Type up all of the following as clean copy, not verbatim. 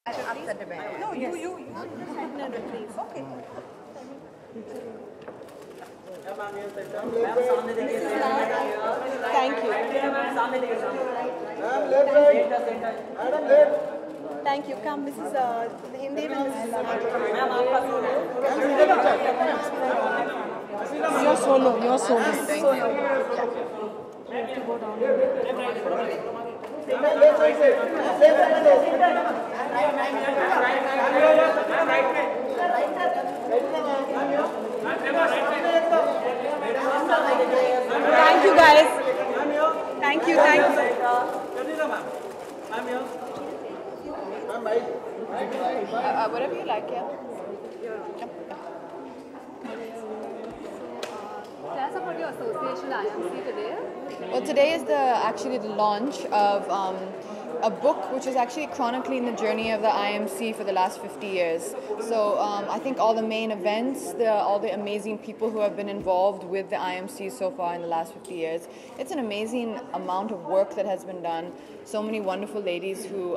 After the bed. No, you. No, please. Okay. Thank you. Thank you. Come, Mrs. Hindi and Mrs. You're solo. You're solo. Thank you. Thank you, guys. Thank you. Whatever you like, yeah. Tell us about your association IMC today. Well, today is actually the launch of a book which is actually chronicling the journey of the IMC for the last 50 years. So I think all the main events, all the amazing people who have been involved with the IMC so far in the last 50 years, it's an amazing amount of work that has been done. So many wonderful ladies who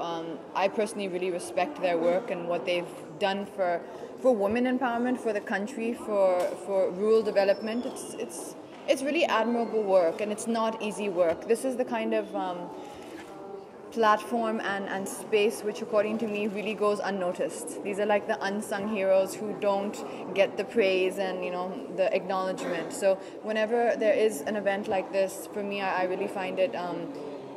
I personally really respect their work and what they've done for women empowerment, for the country, for rural development. It's really admirable work, and it's not easy work. This is the kind of platform and space which, according to me, really goes unnoticed. These are like the unsung heroes who don't get the praise and the acknowledgement. So whenever there is an event like this, for me, I really find it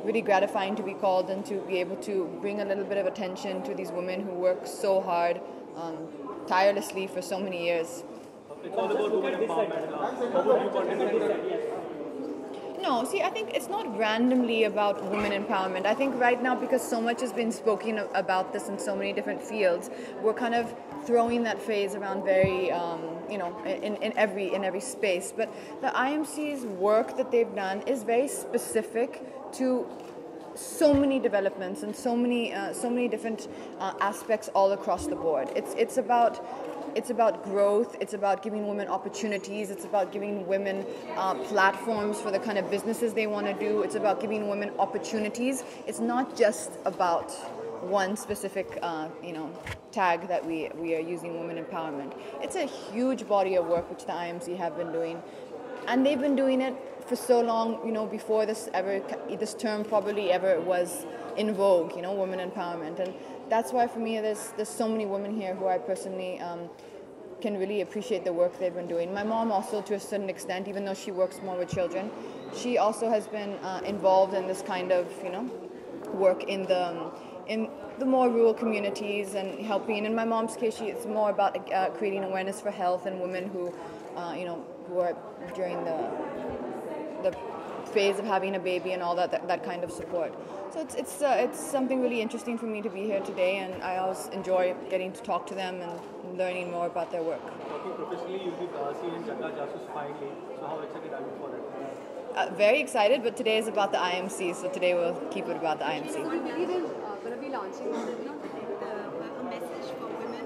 really gratifying to be called and to be able to bring a little bit of attention to these women who work so hard, tirelessly for so many years. It's all about women empowerment. How would you contribute to that? No, see, I think it's not randomly about women empowerment. I think right now, because so much has been spoken about this in so many different fields, we're kind of throwing that phrase around very, in every space. But the IMC's work that they've done is very specific to so many developments and so many different aspects all across the board. It's about growth, it's about giving women opportunities, it's about giving women platforms for the kind of businesses they want to do, it's about giving women opportunities. It's not just about one specific tag that we are using, women empowerment. It's a huge body of work which the IMC have been doing, and they've been doing it for so long, before this term probably ever was in vogue, women empowerment. And that's why for me there's so many women here who I personally can really appreciate the work they've been doing. My mom also, to a certain extent, even though she works more with children, she also has been involved in this kind of work in the more rural communities and helping. In my mom's case, it's more about creating awareness for health and women who are during the phase of having a baby and all that kind of support. So it's something really interesting for me to be here today, and I always enjoy getting to talk to them and learning more about their work. Talking professionally, you'll be seen in Jagga Jasus finally. So how excited are you for that? Very excited, but today is about the IMC, so today we'll keep it about the IMC. We believe in going to be launching a message for women.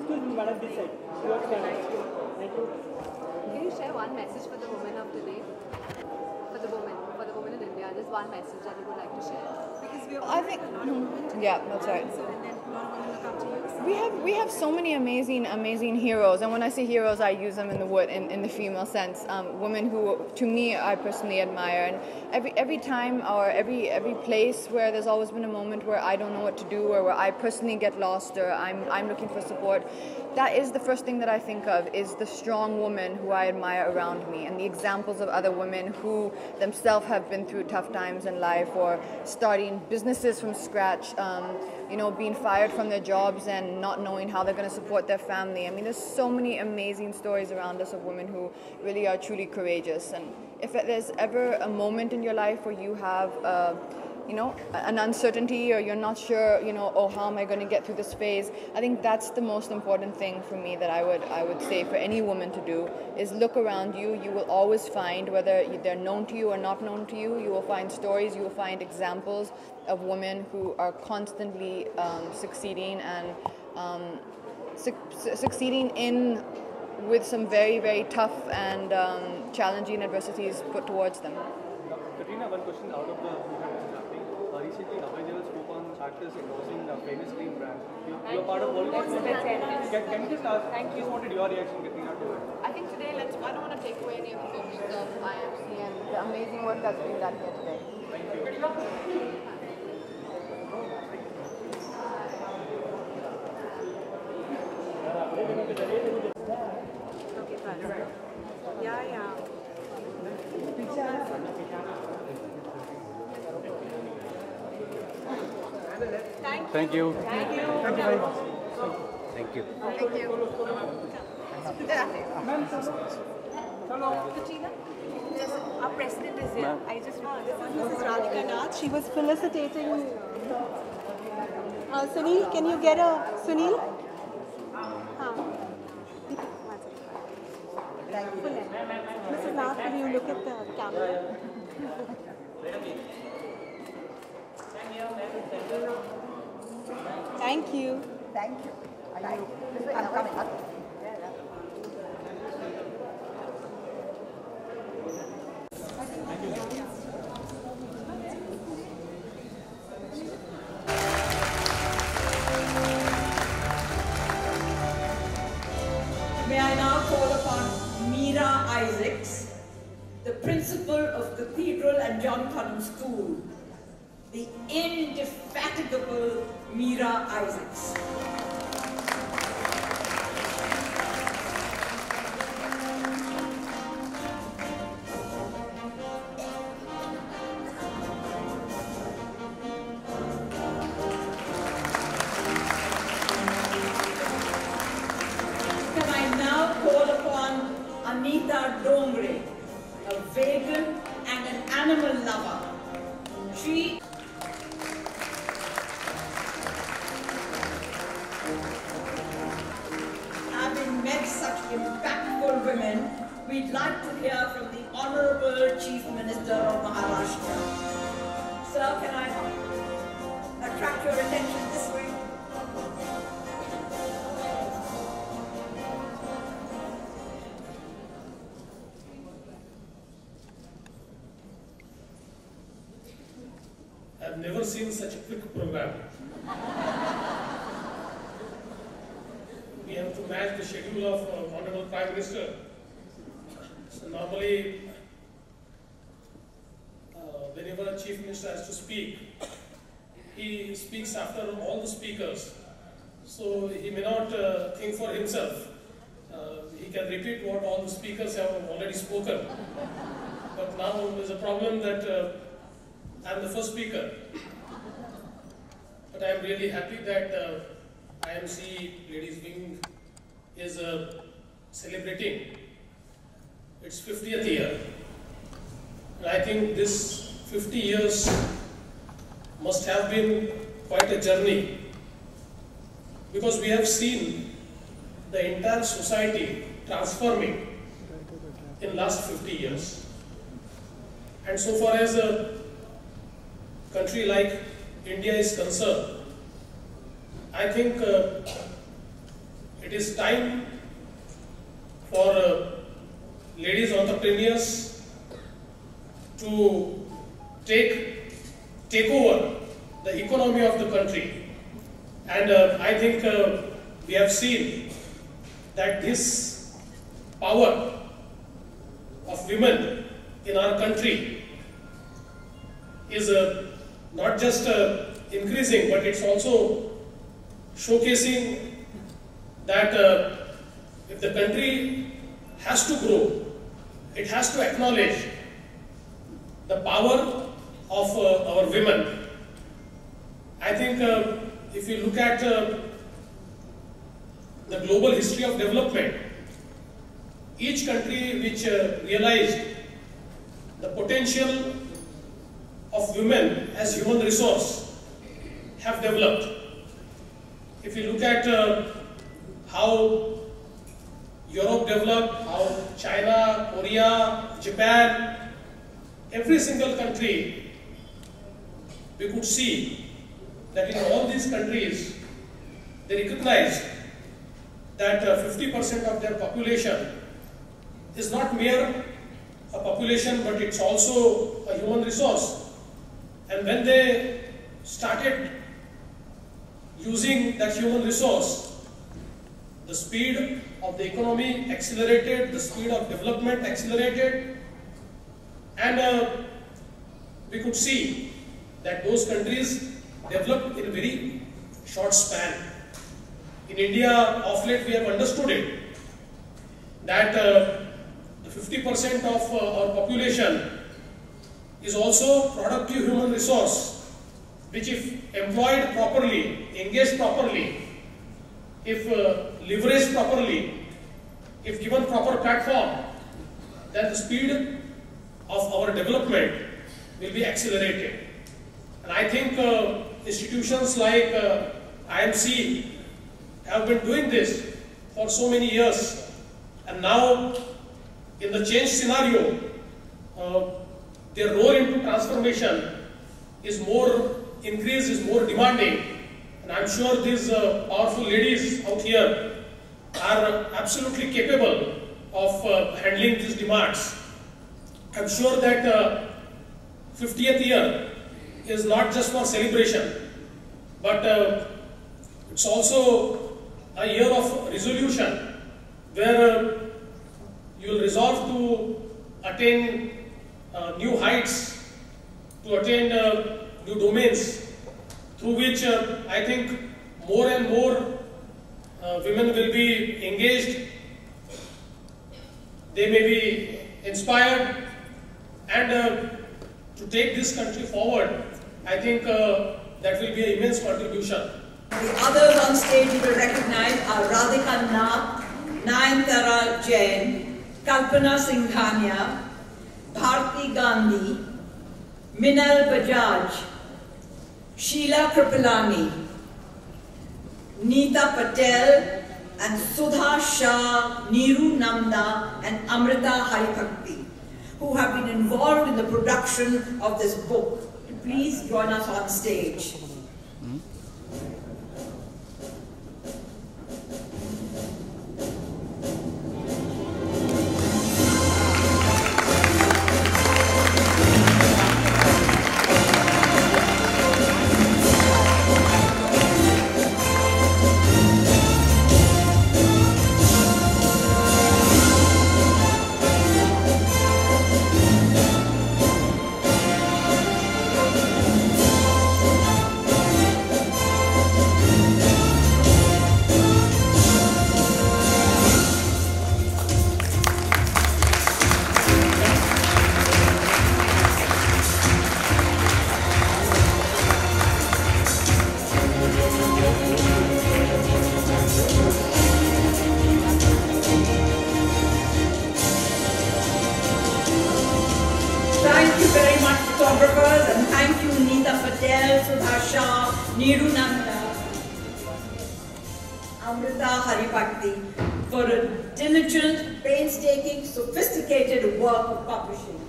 Can you share one message for the women of today? For the women in India, just one message that you would like to share. Because That's right. So, and then a lot of women look up to you. We have so many amazing heroes, and when I say heroes, I use them in the female sense. Women who, to me, I personally admire, and every time or every place where there's always been a moment where I don't know what to do, or where I personally get lost, or I'm looking for support. That is the first thing that I think of, is the strong woman who I admire around me, and the examples of other women who themselves have been through tough times in life, or starting businesses from scratch, being fired from their jobs and not knowing how they're going to support their family. I mean, there's so many amazing stories around us of women who really are truly courageous. And if there's ever a moment in your life where you have an uncertainty, or you're not sure, how am I going to get through this phase? I think that's the most important thing for me that I would say for any woman to do, is look around you. You will always find, whether they're known to you or not known to you, you will find stories, you will find examples of women who are constantly succeeding and succeeding with some very, very tough and challenging adversities put towards them. Katrina, one question out of the movement that is happening. Recently, Abhay spoke on actors endorsing famous green brands. You're part of all this. Can you just ask? Thank you. Just wanted your reaction, Katrina, to it. I think today, I don't want to take away any of the focus of IMC and the amazing work that's being done here today. Thank you. Okay, fine. Yeah. Thank you. Thank you. Thank you very much. Thank you. Thank you. Katrina, our president is here. I just this is Mrs. Radhika Nath. She was felicitating. Sunil, can you get a Sunil? Mrs. Nath, will you look at the camera? Thank you. Thank you. I'm coming up. May I now call upon Meera Isaacs, the principal of Cathedral and John Connon School, the indefatigable Meera Isaacs. Can I now call upon Anita Dongre, a vegan and an animal lover. She having met such impactful women, we'd like to hear from the Honorable Chief Minister of Maharashtra. Sir, can I attract your attention this way? I've never seen such a quick program. We have to match the schedule of Honorable Prime Minister. So normally, whenever a Chief Minister has to speak, he speaks after all the speakers. So he may not think for himself. He can repeat what all the speakers have already spoken. But now there's a problem that I'm the first speaker. But I'm really happy that IMC Ladies Wing is celebrating its 50th year. And I think this 50 years must have been quite a journey, because we have seen the entire society transforming in last 50 years. And so far as a country like India is concerned, I think it is time for ladies entrepreneurs to take over the economy of the country. And I think we have seen that this power of women in our country is not just increasing, but it's also showcasing that if the country has to grow, it has to acknowledge the power of our women. I think if you look at the global history of development, each country which realized the potential of women as human resource have developed. If you look at how Europe developed, how China, Korea, Japan, every single country, we could see that in all these countries, they recognized that 50% of their population is not mere a population, but it's also a human resource. And when they started using that human resource, the speed of the economy accelerated, the speed of development accelerated, and we could see that those countries developed in a very short span. In India, of late we have understood it, that 50% of our population is also productive human resource, which if employed properly, engaged properly, if leveraged properly, if given proper platform, then the speed of our development will be accelerated. And I think institutions like IMC have been doing this for so many years, and now in the change scenario, their role into transformation is more increased, is more demanding, and I'm sure these powerful ladies out here are absolutely capable of handling these demands. I'm sure that 50th year is not just for celebration, but it's also a year of resolution where you will resolve to attain new heights, to attain new domains, through which I think more and more women will be engaged, they may be inspired, and to take this country forward, I think that will be an immense contribution. The others on stage you will recognize are Radhika Nath, Nayantara Jain, Kalpana Singhania, Bharti Gandhi, Minal Bajaj, Sheila Kripalani, Neeta Patel, and Sudha Shah, Neeru Namda, and Amrita Haribhakti, who have been involved in the production of this book. Please join us on stage. Thank you very much, photographers, and thank you, Neeta Patel, Sudha Shah, Neeru Namda, Amrita Haribhakti, for a diligent, painstaking, sophisticated work of publishing.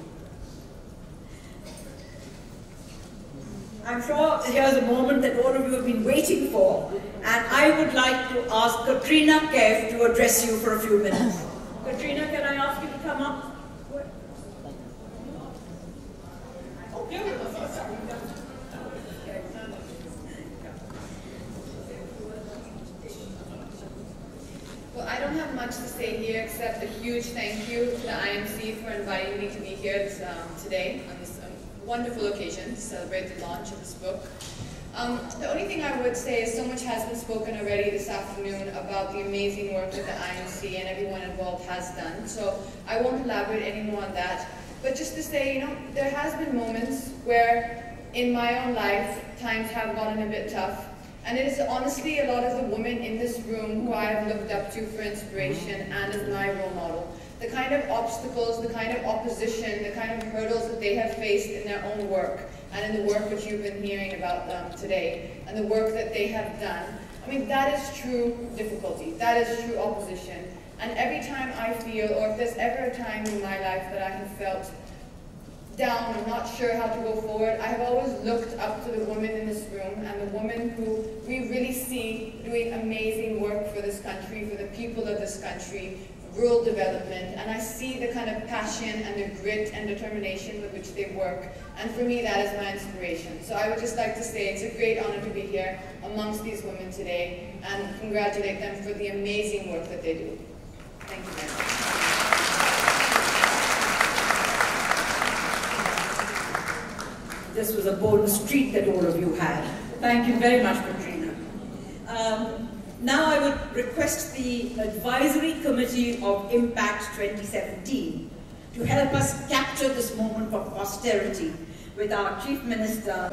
I'm sure here's a moment that all of you have been waiting for, and I would like to ask Katrina Kaif to address you for a few minutes. Katrina, can I ask you to come up? Well, I don't have much to say here except a huge thank you to the IMC for inviting me to be here today on this wonderful occasion to celebrate the launch of this book. The only thing I would say is so much has been spoken already this afternoon about the amazing work that the IMC and everyone involved has done, so I won't elaborate any more on that. But just to say, you know, there has been moments where in my own life, times have gotten a bit tough. And it is honestly a lot of the women in this room who I have looked up to for inspiration and as my role model. The kind of obstacles, the kind of opposition, the kind of hurdles that they have faced in their own work and in the work which you've been hearing about today and the work that they have done. I mean, that is true difficulty. That is true opposition. And every time I feel, or if there's ever a time in my life that I have felt down or not sure how to go forward, I have always looked up to the women in this room and the women who we really see doing amazing work for this country, for the people of this country, rural development, and I see the kind of passion and the grit and determination with which they work, and for me that is my inspiration. So I would just like to say it's a great honor to be here amongst these women today and congratulate them for the amazing work that they do. Thank you very much. This was a bold streak that all of you had. Thank you very much, Katrina. Now I would request the Advisory Committee of Impact 2017 to help us capture this moment for posterity with our Chief Minister.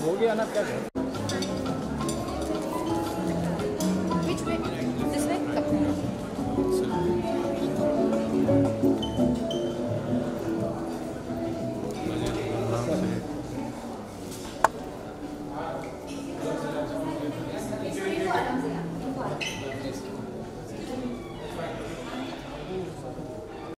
हो गया ना क्या